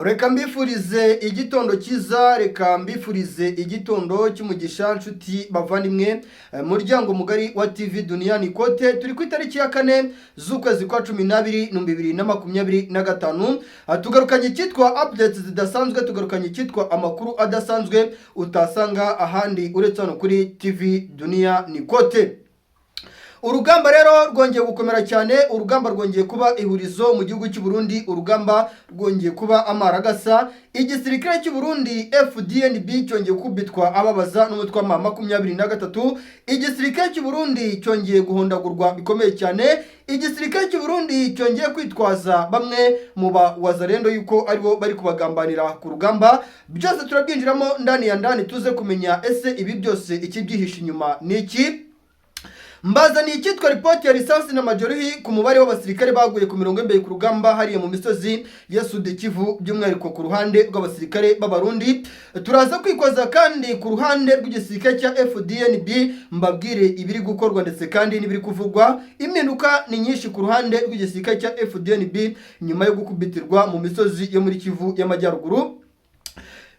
Reka mbifurize igitondo cyiza, reka mbifurize igitondo cy'umugisha nshuti bavandimwe, muryango mugari wa TV Dunia Nikote. Turi ku itariki ya 4 z'ukwezi kwa 12 2025, tugarukanye cyitwa updates zidasanzwe, tugarukanye cyitwa amakuru adasanzwe utasanga ahandi uretse hano kuri TV Dunia Nikote. Urugamba rero rwongeye gukomera cyane, urugamba rwongeye kuba ihurizo mu gihugu cy'u Burundi, urugamba rwongeye kuba amaragasa. Igisirikare cy'u Burundi FDNB cyongeye kubitwa ababaza n'umutwe wa 23. Igisirikare cy'u Burundi cyongeye guhondagurwa bikomeye cyane. Igisirikare cy'u Burundi cyongeye kwitwaza bamwe mu wazalendo yuko aribo bari kubagambanira ku rugamba. Byose turabyinjiramo ndani ya ndani tuze kumenya ese ibi byose ikibyihishe inyuma niki. Mbaza ni icyitwa ripoti ya lisansi na majorihi ku mubare w'abasirikare baguye ku mirongo imbere ku rugamba hariya mu misozi ya Sud Kivu, by'umwihariko ku ruhande rw'abasirikare b'abarundi. Turaza kwikoza kandi ku ruhande rw'igisirikare cya FDNB, mbabwire ibiri gukorwa ndetse kandi n'ibiri kuvugwa. Impinduka ni nyinshi ku ruhande rw'igisirikare cya FDNB nyuma yo gukubitirwa mu misozi yo muri Kivu y'Amajyaruguru,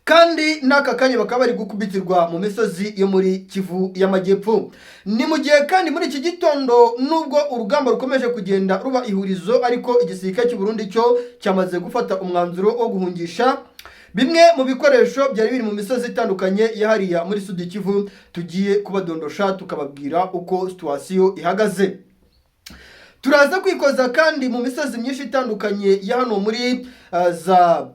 kandi n'aka kanya bakaba bari gukubitirwa mu misozi yo muri Kivu y'Amajyepfo. Ni mu gihe kandi muri iki gitondo nubwo urugamba rukomeje kugenda ruba ihurizo, ariko igisirikare cy'u Burundi cyo cyamaze gufata umwanzuro wo guhungisha bimwe mu bikoresho byari biri mu misozi itandukanye yahariya muri Sud Kivu. Tugiye kubadondosha tukababwira uko situation ihagaze. Turaza kwikoza kandi mu misozi myinshi itandukanye ya hano muri za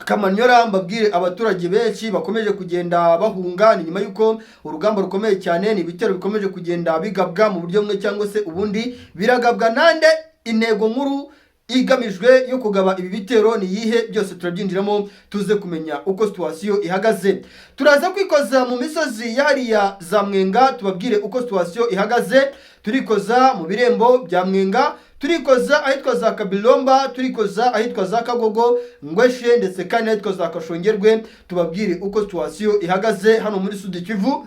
Kamanyora, mbabwire abaturage benshi bakomeje kugenda bahunga. Ni nyuma yuko urugamba rukomeye cyane, ni ibitero bikomeje kugenda bigabwa mu buryo bumwe cyangwa se ubundi. Biragabwa nande? Intego nkuru igamijwe yo kugaba ibi bitero ni yihe? Byose turabyinjiramo tuze kumenya uko situation ihagaze. Turaza kwikoza mu misozi yahariya za Mwenga, tubabwire uko situation ihagaze. Turikoza mu birembo bya Mwenga, turikoza ahitwa za Kabilomba, turikoza ahitwa za Kagogo, Ngweshe ndetse kandi ahitwa za Kashongerwe. Tubabwire uko situation ihagaze hano muri Sud Kivu.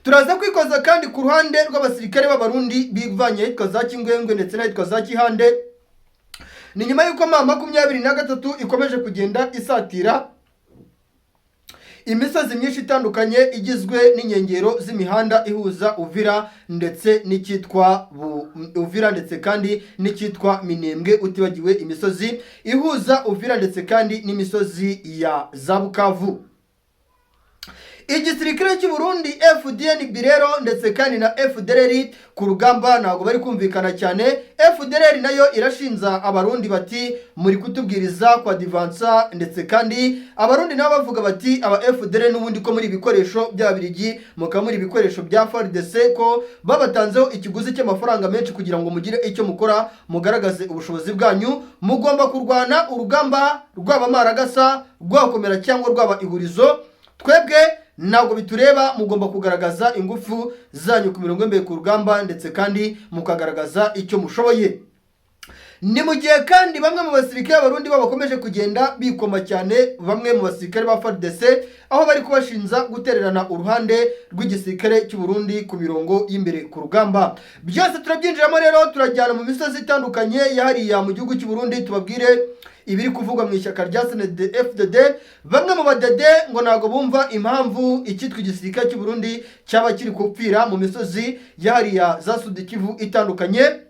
Turaza kwikoza kandi ku ruhande rw'abasirikare b'abarundi bivanye ahitwa za Kingwengwe ndetse n'ahitwa za Kihande. Ni nyuma yuko 23 ikomeje kugenda isatira imisozi myinshi itandukanye igizwe n'inkengero z'imihanda ihuza Uvira ndetse n'icyitwa Uvira ndetse kandi n'icyitwa Minembwe, utibagiwe imisozi ihuza Uvira ndetse kandi n'imisozi ya za Bukavu. Igisirikare cy'u Burundi FDNB rero ndetse kandi na FDLR ku rugamba ntabwo bari kumvikana cyane. FDLR nayo irashinza abarundi bati muri kutubwiriza kwa divansa, ndetse kandi abarundi nabo bavuga bati aba FDLR n'ubundi ko muri ibikoresho by'abirigi mukamuri ibikoresho bya FARDC ko babatanzeho ikiguzi cy'amafaranga menshi kugira ngo mugire icyo mukora, mugaragaze ubushobozi bwanyu, mugomba kurwana urugamba rwaba maragasa rwakomera cyangwa rwaba ihurizo. Twebwe ntabwo bitureba, mugomba kugaragaza ingufu zanyu ku mirongo imbere ku rugamba ndetse kandi mukagaragaza icyo mushoboye. Ni mu gihe kandi bamwe mu basirikare b'abarundi bakomeje kugenda bikoma cyane bamwe mu basirikare ba FARDC, aho bari kubashinza gutererana uruhande rw'igisirikare cy'u Burundi ku mirongo y'imbere ku rugamba. Byose turabyinjiramo rero, turajyana mu misozi itandukanye yahariya mu gihugu cy'u Burundi. Tubabwire ibiri kuvugwa mu ishyaka rya CNDD-FDD. Bamwe mu badede ngo ntago bumva impamvu icyitwa igisirikare cy'u Burundi cyaba kiri kupfira mu misozi yahariya za Sud Kivu itandukanye.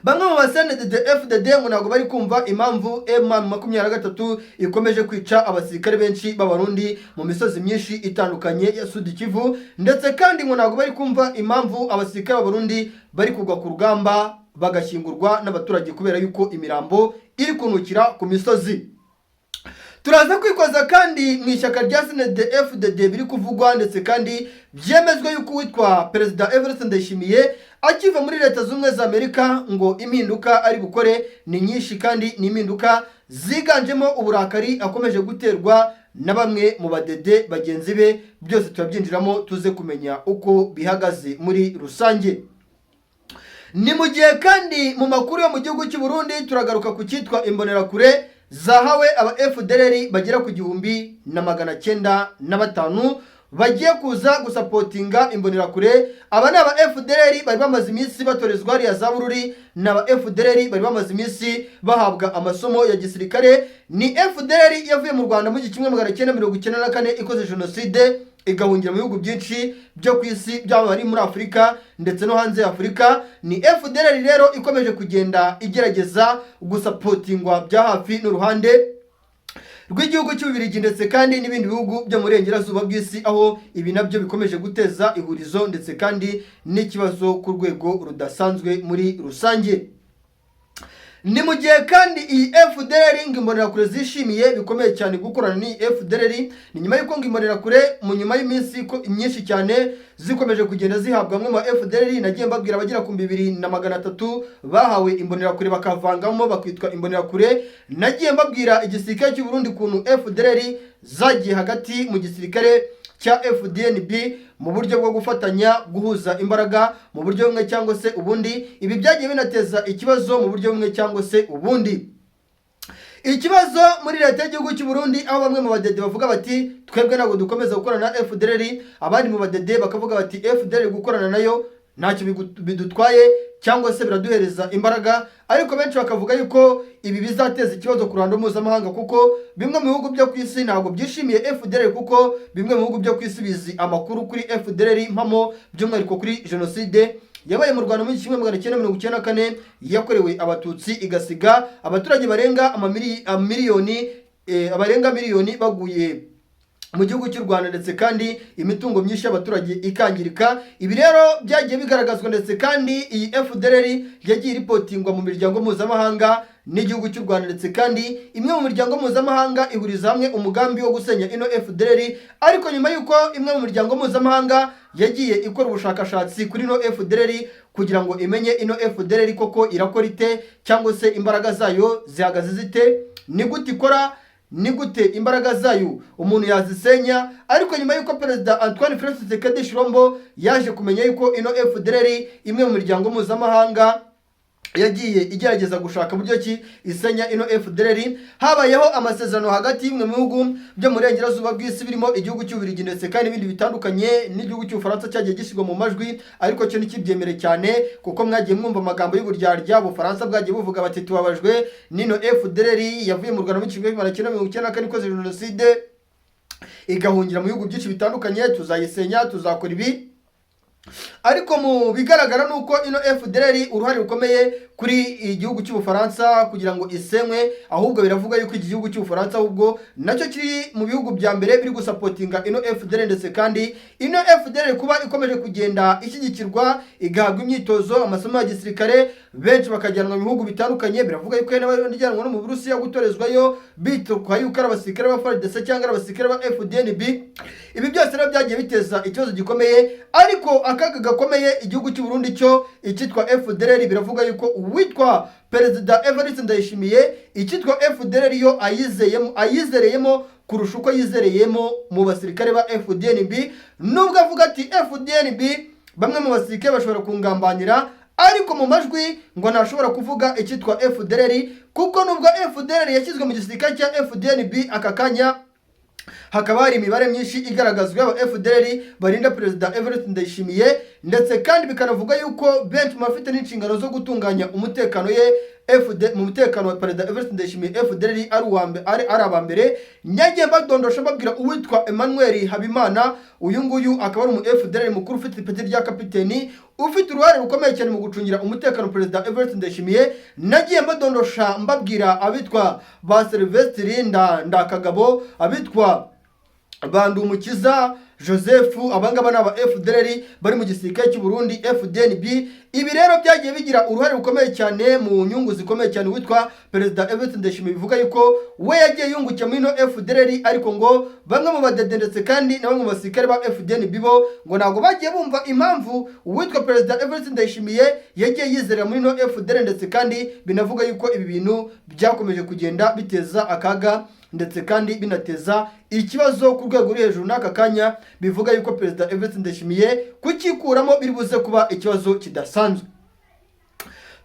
Bamwe mu CNDD-FDD ngo ntago bari kumva impamvu M23 ikomeje kwica abasirikare benshi b'abarundi mu misozi myinshi itandukanye ya Sud Kivu, ndetse kandi ngo ntago bari kumva impamvu abasirikare b'abarundi bari kugwa ku rugamba bagashyingurwa n'abaturage kubera yuko imirambo iri kunukira ku misozi. Turaza kwikoza kandi mu ishyaka rya CNDD-FDD biri kuvugwa ndetse kandi byemezwe yuko witwa Perezida Evariste Ndayishimiye akiva muri Leta Zunze za Amerika ngo impinduka ari bukore ni nyinshi kandi ni impinduka ziganjemo uburakari akomeje guterwa na bamwe mu badede bagenzi be. Byose turabyinjiramo tuze kumenya uko bihagaze muri rusange. Ni mu gihe kandi mu makuru yo mu gihugu cy'u Burundi turagaruka ku cyitwa imbonerakure zahawe aba FDLR bagera ku 1905 bagiye kuza gusapotinga imbonerakure. Aba ni aba FDLR bari bamaze iminsi batorezwa hariya za Bururi, ni aba FDLR bari bamaze iminsi bahabwa amasomo ya gisirikare. Ni FDLR yavuye mu Rwanda mu 1994 ikoze jenoside igahungira mu bihugu byinshi byo ku isi, byaba ari muri Afurika ndetse no hanze ya Afurika. Ni FDLR rero ikomeje kugenda igerageza gusapotingwa bya hafi n'uruhande rw'igihugu cy'Ububiligi ndetse kandi n'ibindi bihugu byo mu burengerazuba bw'isi, aho ibi nabyo bikomeje guteza ihurizo ndetse kandi n'ikibazo ku rwego rudasanzwe muri rusange. Ni mu gihe kandi iyi FDLR imbonerakure zishimiye bikomeye cyane gukorana ni FDLR, ni nyuma y'uko imbonerakure mu nyuma y'iminsi myinshi cyane zikomeje kugenda zihabwa mu FDLR. Nagiye mbabwira abagera ku 2300 bahawe imbonerakure bakavangamo bakitwa imbonerakure. Nagiye mbabwira igisirikare cy'u Burundi kuntu FDLR zagiye hagati mu gisirikare cya FDNB mu buryo bwo gufatanya guhuza imbaraga mu buryo bumwe cyangwa se ubundi. Ibi byagiye binateza ikibazo mu buryo bumwe cyangwa se ubundi. Ikibazo muri leta y'igihugu cy'u Burundi, aho bamwe mu badede bavuga bati twebwe ntabwo dukomeza gukorana na FDLR, abandi mu badede bakavuga bati FDLR gukorana nayo ntacyo bidutwaye cyangwa se biraduhereza imbaraga. Ariko benshi bakavuga yuko ibi bizateza ikibazo ku ruhando mpuzamahanga, kuko bimwe mu bihugu byo ku isi ntabwo byishimiye FDLR, kuko bimwe mu bihugu byo ku isi bizi amakuru kuri FDLR mpamo, by'umwihariko kuri jenoside yabaye mu Rwanda mu 1994 yakorewe abatutsi igasiga abaturage barenga miliyoni baguye mu gihugu cy'u Rwanda ndetse kandi imitungo myinshi y'abaturage ikangirika. Ibi rero byagiye bigaragazwa ndetse kandi iyi FDLR yagiye ripotingwa mu miryango mpuzamahanga n'igihugu cy'u Rwanda ndetse kandi imwe mu miryango mpuzamahanga ihuriza hamwe umugambi wo gusenya ino FDLR. Ariko nyuma y'uko imwe mu miryango mpuzamahanga yagiye ikora ubushakashatsi kuri ino FDLR kugira ngo imenye ino FDLR koko irakora ite cyangwa se imbaraga zayo zihagaze zite, ni gute ikora, ni gute imbaraga zayo umuntu yazisenya. Ariko nyuma y'uko Perezida Antoine Felix Tshisekedi Tshilombo yaje kumenya yuko ino FDLR imwe mu miryango mpuzamahanga yagiye igerageza gushaka buryo ki isenya ino FDLR, habayeho amasezerano hagati y'imwe mu bihugu byo mu burengerazuba bw'isi birimo igihugu cy'Ububiligi ndetse kandi n'ibindi bitandukanye, n'igihugu cy'Ubufaransa cyagiye gishyirwa mu majwi. Ariko cyo ntikibyemere cyane, kuko mwagiye mwumva amagambo y'uburyarya Ubufaransa bwagiye buvuga bati tubabajwe nino FDLR yavuye mu Rwanda mu 1994 ikoze jenoside igahungira mu bihugu byinshi bitandukanye, tuzayisenya, tuzakora ibi. Ariko mu bigaragara nuko ino FDLR uruhare rukomeye kuri igihugu cy'Ubufaransa kugira ngo isenywe, ahubwo biravuga yuko igihugu cy'Ubufaransa ahubwo nacyo kiri mu bihugu bya mbere biri gusapotinga ino FDLR ndetse kandi ino FDLR kuba ikomeje kugenda ishyigikirwa igahabwa imyitozo amasomo ya gisirikare, benshi bakajyanwa mu bihugu bitandukanye. Biravuga yuko n'abajyanwa no mu Burusiya gutorezwayo bitwa yuko ari abasirikare ba FARDC cyangwa abasirikare ba FDNB. Ibi byose rero byagiye biteza ikibazo gikomeye. Ariko akaga gakomeye igihugu cy'u Burundi cyo icyitwa FDLR, biravuga yuko uwitwa Perezida Evariste Ndayishimiye icyitwa FDLR yo ayizereyemo kurusha uko yizereyemo mu basirikare ba FDNB. Nubwo avuga ati FDNB bamwe mu basirikare bashobora kungambanira, ariko mu majwi ngo ntashobora kuvuga icyitwa FDLR, kuko nubwo FDLR yashyizwe mu gisirikare cya FDNB aka kanya hakaba hari imibare myinshi igaragazwa aba FDLR barinda Perezida Evariste Ndayishimiye, ndetse kandi bikanavuga yuko benshi mu bafite n'inshingano zo gutunganya umutekano ye mu mutekano wa Perezida Evariste Ndayishimiye FDLR ari abambere. Nyagiye badondosha babwira uwitwa Emmanuel Habimana, uyu nguyu akaba ari umu FDLR mukuru ufite ipeti rya kapiteni, ufite uruhare rukomeye cyane mu gucungira umutekano Perezida Evariste Ndayishimiye. Nagiye mbadondosha mbabwira abitwa ba Sylvestre Ndakagabo, abitwa Bandumukiza Joseph, abangaba n'aba FDLR bari mu gisirikare cy'u Burundi FDNB. Ibi rero byagiye bigira uruhare rukomeye cyane mu nyungu zikomeye cyane witwa Perezida Evariste Ndayishimiye. Bivuga yuko we yagiye yungukiye muri no FDLR, ariko ngo bamwe mu badede ndetse kandi na bamwe mu basirikare ba FDNB bo ngo ntabwo bagiye bumva impamvu uwitwa Perezida Evariste Ndayishimiye yagiye yizera muri no FDLR, ndetse kandi binavuga yuko ibi bintu byakomeje kugenda biteza akaga ndetse kandi binateza ikibazo ku rwego ruri hejuru. N'aka kanya bivuga yuko Perezida Evariste Ndayishimiye kukikuramo biri buze kuba ikibazo kidasanzwe.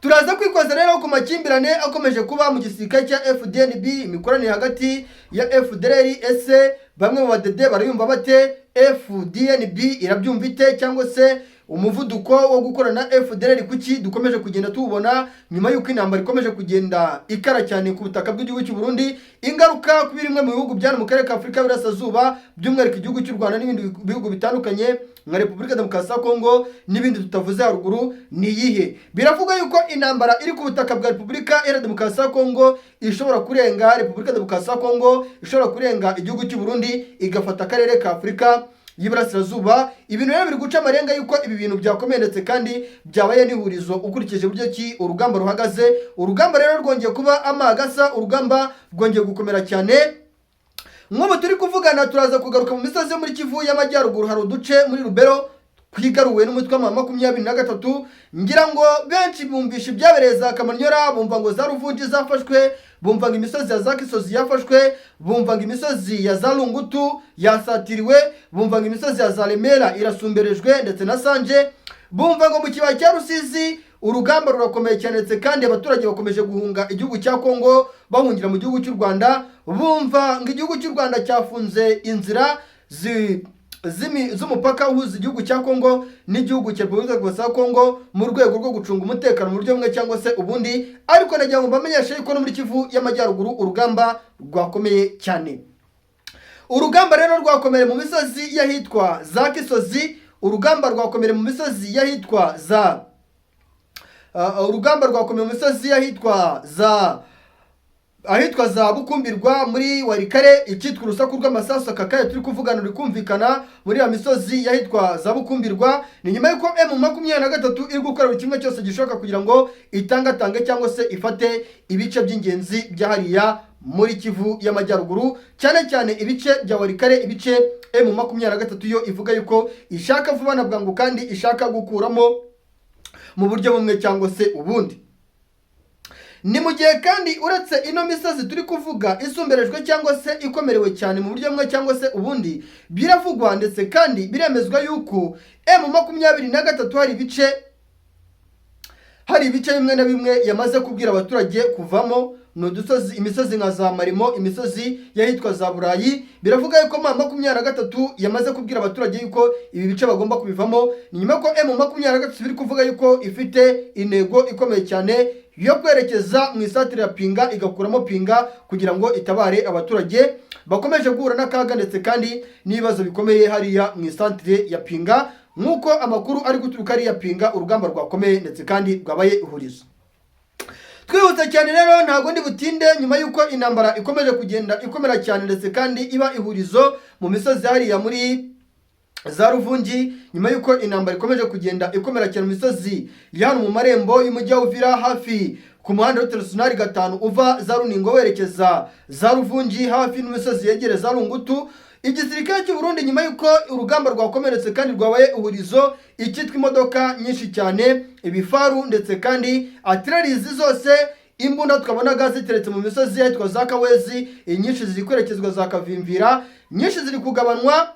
Turaza kwikoza rero ku makimbirane akomeje kuba mu gisirikare cya FDNB, imikoranire hagati ya FDLR. Ese bamwe mu badede barayumva bate? FDNB irabyumva ite? Cyangwa se umuvuduko wo gukorana FDLR kuki dukomeje kugenda tubona nyuma y'uko intambara ikomeje kugenda ikara cyane ku butaka bw'igihugu cy'u Burundi, ingaruka ku bimwe mu bihugu byane mu karere ka Afurika y'Iburasirazuba, by'umwihariko igihugu cy'u Rwanda n'ibindi bihugu bitandukanye nka Repubulika Demokarasi ya Kongo n'ibindi tutavuze haruguru ni iyihe? Biravuga yuko intambara iri ku butaka bwa Repubulika Iharanira Demokarasi ya Kongo ishobora kurenga Repubulika Demokarasi ya Kongo, ishobora kurenga igihugu cy'u Burundi igafata akarere ka Afurika y'Iburasirazuba. Ibintu rero biri guca amarenga yuko ibi bintu byakomeye ndetse kandi byabaye n'ihurizo ukurikije buryo ki urugamba ruhagaze. Urugamba rero rwongeye kuba amagasa, urugamba rwongeye gukomera cyane. Nk'ubu turi kuvugana turaza kugaruka mu misozi yo muri Kivu y'Amajyaruguru, hari uduce muri Rubero twigaruwe n'umutwe wa 23. Ngira ngo benshi bumvisha ibyabereye za Kamanyora, bumva ngo za Ruvungi zafashwe, bumva ngo imisozi ya za Kisozi yafashwe, bumva ngo imisozi ya za Lungutu yasatiriwe, bumva ngo imisozi ya za Remera irasumberejwe ndetse na Sanje, bumva ngo mu kibaya cya Rusizi urugamba rurakomeye cyane ndetse kandi abaturage bakomeje guhunga igihugu cya Kongo bahungira mu gihugu cy'u Rwanda, bumva ngo igihugu cy'u Rwanda cyafunze inzira z'umupaka uhuza igihugu cya Kongo n'igihugu cya Repubulika Demokarasi ya Kongo mu rwego rwo gucunga umutekano mu buryo bumwe cyangwa se ubundi. Ariko nagira ngo mbamenyeshe yuko no muri Kivu y'Amajyaruguru urugamba rwakomeye cyane. Urugamba rero rwakomeye mu misozi y'ahitwa za Kisozi, urugamba rwakomeye mu misozi y'ahitwa za urugamba rwakomeye mu misozi y'ahitwa za Bukumbirwa muri Warikare, icyitwa urusaku rw'amasasu akakaye turi kuvugana uri kumvikana muri ya misozi y'ahitwa za Bukumbirwa. Ni nyuma y'uko M23 iri gukora buri kimwe cyose gishoboka kugira ngo itangatange cyangwa se ifate ibice by'ingenzi byahariya muri Kivu y'Amajyaruguru, cyane cyane ibice bya Warikare, ibice M23 yo ivuga yuko ishaka vuba na bwangu kandi ishaka gukuramo mu buryo bumwe cyangwa se ubundi. Ni mu gihe kandi uretse ino misozi turi kuvuga isumberejwe cyangwa se ikomerewe cyane mu buryo bumwe cyangwa se ubundi, biravugwa ndetse kandi biremezwa yuko M23 hari ibice bimwe na bimwe yamaze kubwira abaturage kuvamo. No dusozi, imisozi nka za Marimo, imisozi yahitwa za Burayi, biravuga yuko M23 yamaze kubwira abaturage yuko ibi bice bagomba kubivamo. Ni nyuma ko M23 biri kuvuga yuko ifite intego ikomeye cyane yo kwerekeza mu isatire ya Pinga, igakuramo Pinga kugira ngo itabare abaturage bakomeje guhura n'akaga ndetse kandi n'ibibazo bikomeye hariya mu isatire ya Pinga. Nk'uko amakuru ari guturuka hariya Pinga, urugamba rwakomeye ndetse kandi rwabaye ihurizo. Twihuse cyane rero ntago ndi butinde, nyuma y'uko intambara ikomeje kugenda ikomera cyane ndetse kandi iba ihurizo mu misozi hariya muri za Ruvungi, nyuma y'uko intambara ikomeje kugenda ikomera cyane mu misozi ya hano mu marembo y'umujyi wa Uvira, hafi ku muhanda wa International 5 uva za Runingo werekeza za Ruvungi, hafi n'imisozi yegere za Lungutu. Igisirikare cy'u Burundi nyuma y'uko urugamba rwakomeretse kandi rwabaye uhurizo, icyitwa imodoka nyinshi cyane, ibifaru ndetse kandi artilleries zose, imbunda twabonaga ziteretse mu misozi yitwa za Kawezi, inyinshi ziri kwerekezwa za Kavimvira, nyinshi ziri kugabanwa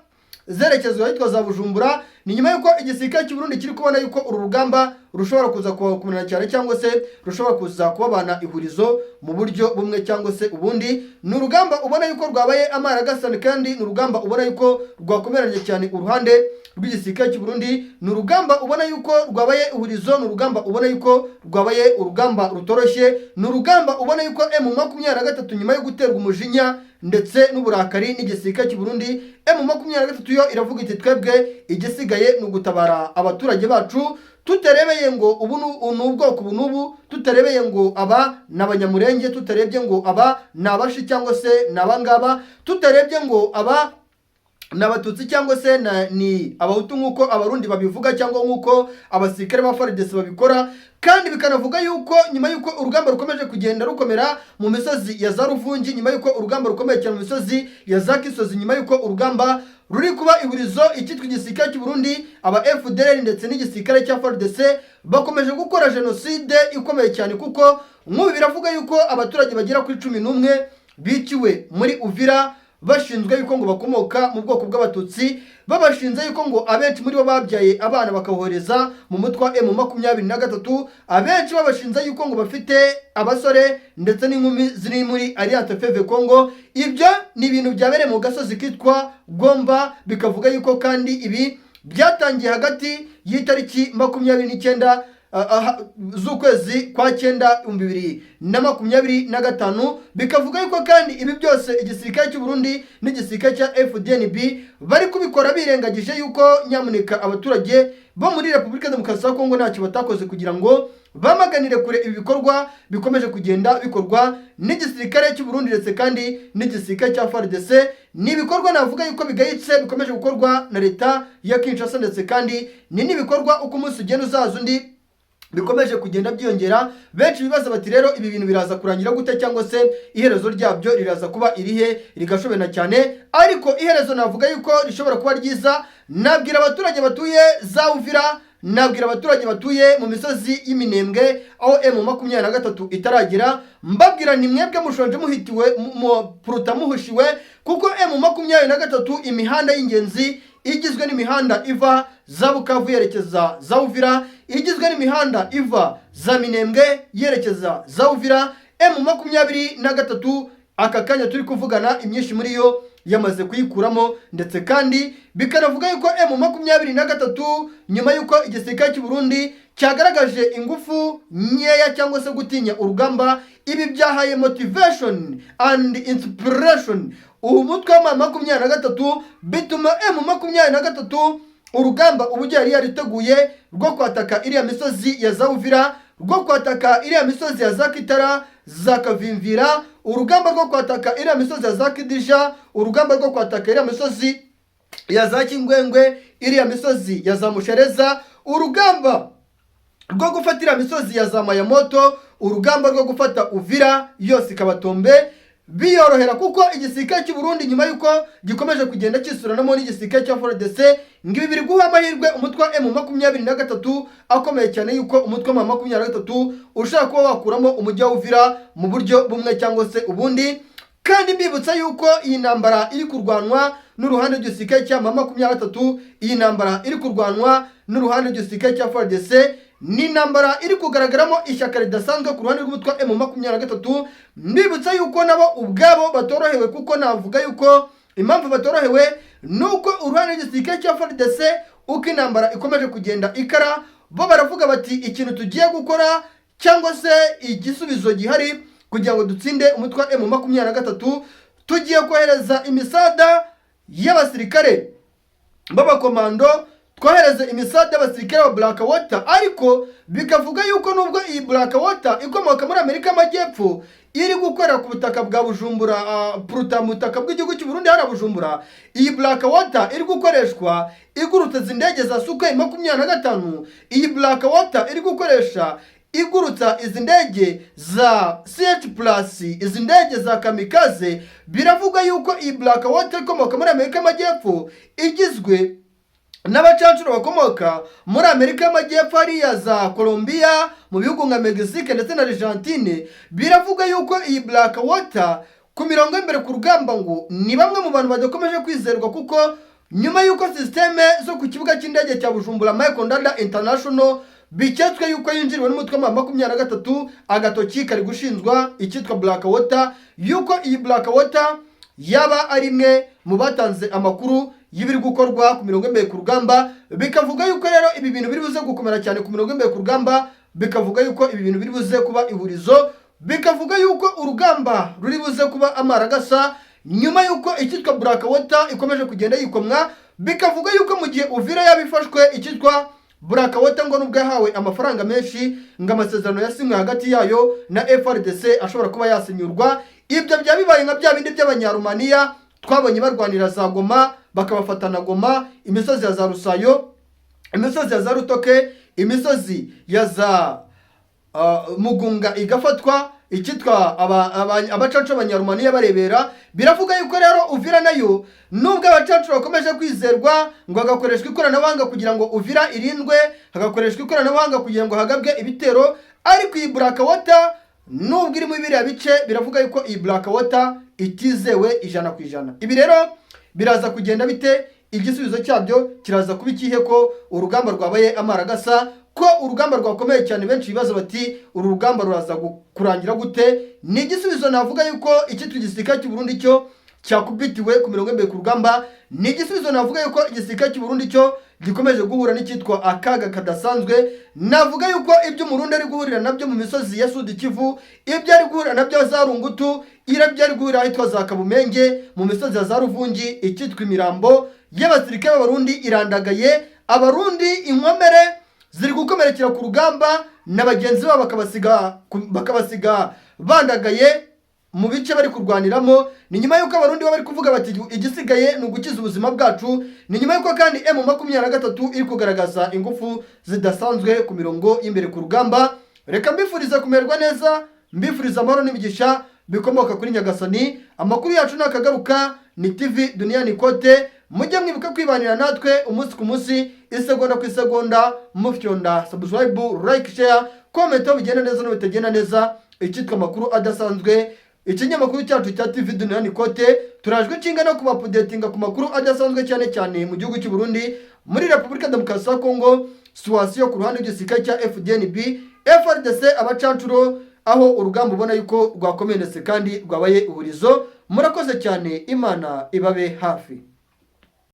zerekezwa yitwa za Bujumbura. Ni nyuma y'uko igisirikare cy'u Burundi kiri kubona yuko uru rugamba rushobora kuza kubakumena cyane cyangwa se rushobora kuza kubabana ihurizo mu buryo bumwe cyangwa se ubundi. Ni urugamba ubona yuko rwabaye amaragasane kandi ni urugamba ubona yuko rwakomeranye cyane uruhande rw'igisirikare cy'u Burundi. Ni urugamba ubona yuko rwabaye ihurizo, ni urugamba ubona yuko rwabaye urugamba rutoroshye, ni urugamba ubona yuko M23 nyuma yo guterwa umujinya ndetse n'uburakari n'igisirikare cy'u Burundi, M23 yo iravuga iti twebwe igisigaye ni ugutabara abaturage bacu, tutarebeye ngo ubu n'ubwoko ubu n'ubu, tutarebeye ngo aba n'abanyamurenge, tutarebye ngo aba n'abashi cyangwa se n'abangaba, tutarebye ngo aba n'abatutsi cyangwa se ni abahutu nk'uko abarundi babivuga cyangwa nk'uko abasirikare ba FARDC babikora. Kandi bikanavuga yuko nyuma y'uko urugamba rukomeje kugenda rukomera mu misozi ya za Ruvungi, nyuma y'uko urugamba rukomeye cyane mu misozi ya za Kisozi, nyuma y'uko urugamba ruri kuba ihurizo, icyitwa igisirikare cy'u Burundi, aba FDLR ndetse n'igisirikare cya FARDC bakomeje gukora jenoside ikomeye cyane, kuko nk'ubu biravuga yuko abaturage bagera kuri 11 biciwe muri Uvira, bashinzwe yuko ngo bakomoka mu bwoko bw'abatutsi, babashinze yuko ngo abenshi muri bo babyaye abana bakabohereza mu mutwe wa M23, abenshi babashinze yuko ngo bafite abasore ndetse n'inkumi ziri muri Alliance Fleuve Congo. Ibyo ni ibintu byabereye mu gasozi kitwa Gomba, bikavuga yuko kandi ibi byatangiye hagati y'itariki 29 z'ukwezi kwa 9 2025, bikavuga yuko kandi ibi byose igisirikare cy'u Burundi n'igisirikare cya FDNB bari kubikora birengagije yuko nyamuneka abaturage bo muri Repubulika Demokarasi ya Kongo ntacyo batakoze kugira ngo bamaganire kure ibi bikorwa bikomeje kugenda bikorwa n'igisirikare cy'u Burundi ndetse kandi n'igisirikare cya FARDC. Ni ibikorwa navuga yuko bigayitse bikomeje gukorwa na leta ya Kinshasa, ndetse kandi ni n'ibikorwa uko umunsi ugenda uzaza undi bikomeje kugenda byiyongera. Benshi bibaza bati rero ibi bintu biraza kurangira gute, cyangwa se iherezo ryabyo riraza kuba irihe rigashobena cyane, ariko iherezo navuga yuko rishobora kuba ryiza. Nabwira abaturage batuye za Uvira, nabwira abaturage batuye mu misozi y'Iminembwe aho M23 itaragera, mbabwira ni mwebwe mushonje muhitiwe puruta muhushiwe, kuko M23 imihanda y'ingenzi igizwe n'imihanda iva za Bukavu yerekeza za Uvira, igizwe n'imihanda iva za Minembwe yerekeza za Uvira. M23 aka kanya turi kuvugana imyinshi muri yo yamaze kuyikuramo, ndetse kandi bikanavuga yuko M23 nyuma yuko igisirikare cy'u Burundi cyagaragaje ingufu nyeya cyangwa se gutinya urugamba, ibi byahaye motivation and inspiration umutwe wa M23, bituma M23 urugamba ubu yari yariteguye rwo kwataka iriya misozi ya za Uvira, rwo kwataka iriya misozi ya za Kitara, za Kavimvira, urugamba rwo kwataka iriya misozi ya za Kidisha, urugamba rwo kwataka iriya misozi ya za Kingwengwe, iriya misozi ya za Mushereza, urugamba rwo gufata iriya misozi ya za Mayamoto, urugamba rwo gufata Uvira yose Kabatombe biyorohera, kuko igisirikare cy'u Burundi nyuma yuko gikomeje kugenda cyisuranamo n'igisirikare cya FARDC, ngibi biri guha amahirwe umutwe wa M23 akomeye cyane yuko umutwe wa M23 ushaka kuba wakuramo umujyi wa Uvira mu buryo bumwe cyangwa se ubundi. Kandi mbibutsa yuko iyi ntambara iri kurwanwa n'uruhande rw'igisirikare cya M23, iyi ntambara iri kurwanwa n'uruhande rw'igisirikare cya FARDC, ni intambara iri kugaragaramo ishyaka ridasanzwe ku ruhande rw'umutwe wa M23. Mbibutsa yuko nabo ubwabo batorohewe, kuko navuga yuko impamvu batorohewe nuko uruhande rw'igisirikare cya FARDC uko intambara ikomeje kugenda ikara, bo baravuga bati ikintu tugiye gukora cyangwa se igisubizo gihari kugira ngo dutsinde umutwe wa M23, tugiye kohereza imisada y'abasirikare b'abakomando, twohereze imisada y'abasirikare ba Black Water. Ariko bikavuga yuko nubwo iyi Black Water ikomoka muri Amerika y'Amajyepfo iri gukorera ku butaka bwa Bujumbura, puruta mu butaka bw'igihugu cy'u Burundi hari Bujumbura, iyi Black Water iri gukoreshwa igurutsa indege za Sukhoi 25, iyi Black Water iri gukoresha igurutsa izi ndege za CH+, izi ndege za kamikaze. Biravuga yuko iyi Black Water ikomoka muri Amerika y'Amajyepfo igizwe n'abacancuro bakomoka muri Amerika y'Amajyepfo hariya za Colombia, mu bihugu nka Mexique ndetse na Argentine. Biravuga yuko iyi Black Water ku mirongo y'imbere ku rugamba ngo ni bamwe mu bantu badakomeje kwizerwa, kuko nyuma yuko systeme zo ku kibuga cy'indege cya Bujumbura Michael Ndada International biketswe yuko yinjiriwe n'umutwe wa M23, agatoki kari gushinzwa icyitwa Black Water, yuko iyi Black Water yaba ari imwe mu batanze amakuru y'ibiri gukorwa ku mirongo y'imbere ku rugamba. Bikavuga yuko rero ibi bintu biri buze gukomera cyane ku mirongo y'imbere ku rugamba, bikavuga yuko ibi bintu biri buze kuba ihurizo, bikavuga yuko urugamba ruri buze kuba amaragasa nyuma yuko icyitwa Black Water ikomeje kugenda yikomwa. Bikavuga yuko mu gihe Uvira yabifashwe icyitwa Black Water ngo nubwo yahawe amafaranga menshi, ngo amasezerano yasinywe hagati yayo na FARDC ashobora kuba yasinyurwa. Ibyo byabibaye nka bya bindi by'Abanyarumaniya twabonye barwanira za Goma, bakabafatana Goma, imisozi ya za Rusayo, imisozi ya za Rutoke, imisozi ya za Mugunga igafatwa, icyitwa abacacu Abanyarumaniya barebera. Biravuga yuko rero Uvira nayo nubwo abacacu bakomeje kwizerwa ngo hagakoreshwa ikoranabuhanga kugira ngo Uvira irindwe, hagakoreshwa ikoranabuhanga kugira ngo hagabwe ibitero, ariko iyi Black Water nubwo iri mu biriya bice biravuga yuko iyi Black Water itizewe 100%. Ibi rero biraza kugenda bite? Igisubizo cyabyo kiraza kuba ikihe ko urugamba rwabaye amaragasa, ko urugamba rwakomeye cyane? Benshi bibaza bati uru rugamba ruraza kurangira gute? Ni igisubizo navuga yuko iki gisirikare cy'u Burundi cyo cyakubitiwe ku mirongo imbere ku rugamba. Ni igisubizo navuga yuko igisirikare cy'u Burundi cyo gikomeje guhura n'icyitwa akaga kadasanzwe. Navuga yuko ibyo Umurundi ari guhurira nabyo mu misozi ya Sud Kivu, ibyo ari guhurira nabyo za Rungutu, irabyo ari guhurira ahitwa za Kabumenge, mu misozi ya za Ruvungi, icyitwa imirambo y'abasirikare b'Abarundi irandagaye. Abarundi inkomere ziri gukomerekera ku rugamba na bagenzi babo bakabasiga bandagaye mu bice bari kurwaniramo. Ni nyuma yuko Abarundi bari kuvuga bati igisigaye ni ugukiza ubuzima bwacu. Ni nyuma yuko kandi M23 iri kugaragaza ingufu zidasanzwe ku mirongo imbere ku rugamba. Reka mbifuriza kumererwa neza, mbifuriza amahoro n'imigisha bikomoka kuri Nyagasani. Amakuru yacu nakagaruka ni TV Duniani Kote. Mujye mwibuka kwibanira natwe umunsi ku munsi, isegonda ku isegonda, mufyonda subscribe, like, share, comment bigenda neza no bitagenda neza. Icyitwa amakuru adasanzwe, ikinyamakuru cyacu cya TV Duniani Kote, turajwe inshinga no kubapudetinga ku makuru adasanzwe cyane cyane mu gihugu cy'u Burundi, muri Repubulika Demokarasi ya Kongo, situasiyo ku ruhande rw'igisirikare cya FDNB, FARDC, abacancuro, aho urugamba ubona yuko rwakomenetse kandi rwabaye uhurizo. Murakoze cyane, Imana ibabe hafi.